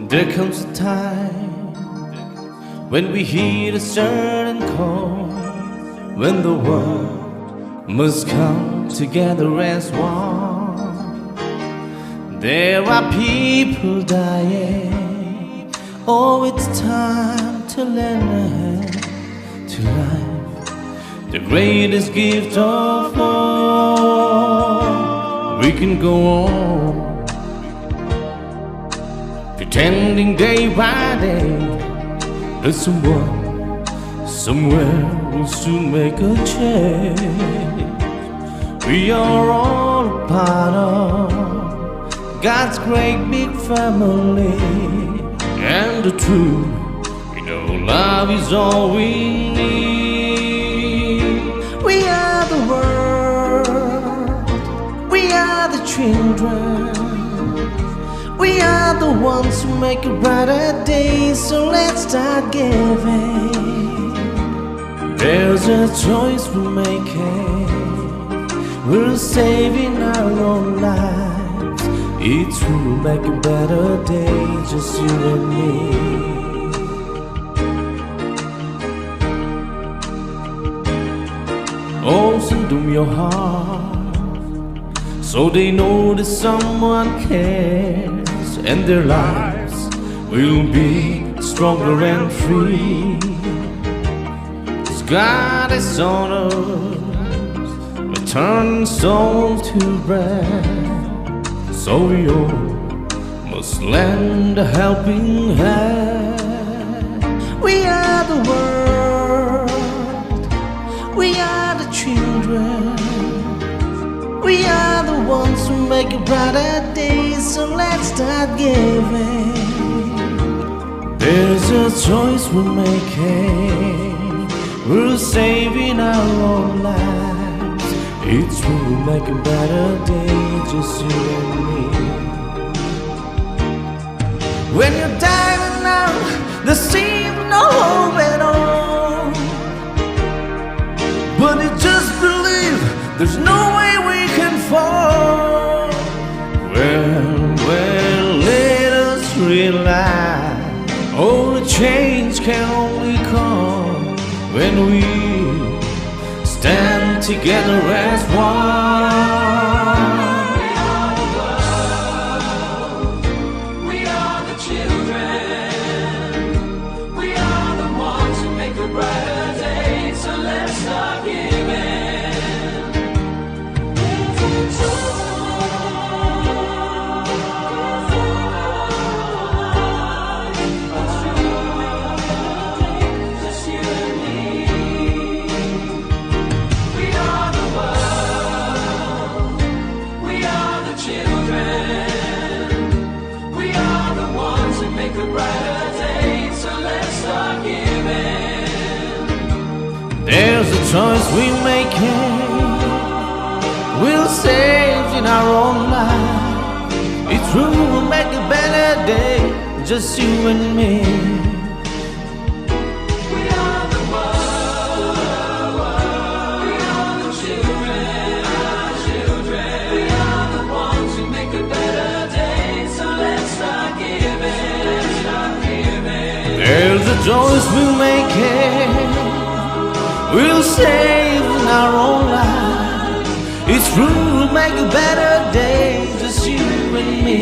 There comes a time when we hear a certain call, when the world must come together as one. There are people dying. Oh, it's time to lend a hand to life, the greatest gift of all. We can go on pretending day by day that someone, somewhere will soon make a change. We are all a part of God's great big family, and the truth, love is all we need. We are the world, we are the children, we are the ones who make a brighter day, so let's start giving. There's a choice we're making, we're saving our own lives. Each will make a better day, just you and me. Oh, send them your heart, so they know that someone cares, and their lives will be stronger and free. 'Cause God is on us, we turn souls to bread, so we all must lend a helping hand. We are the world, we are the children, we are the ones who make a brighter day, so let's start giving. There's a choice we're making, we're saving our own lives. Each will make a better day, just you and me. When you're down and out, there seems no hope at all, but you just believe there's no way we can fall. Well, let us realize, oh, the change can only come when we stand together as one. We are the world, we are the children, we are the ones who make a brighter day, so let's start giving. Just you and me. We are the world, we are the children, we are the ones who make a brighter day, so let's start giving. There's a choice we're making, we'll save in our own life. It's true, we'll make a better day, just you and me. We are the world, we are the children, we are the ones who make a better day, so let's start giving. There's a choice we're making, we'll save in our own life. It's true, we'll make a better day, just you and me.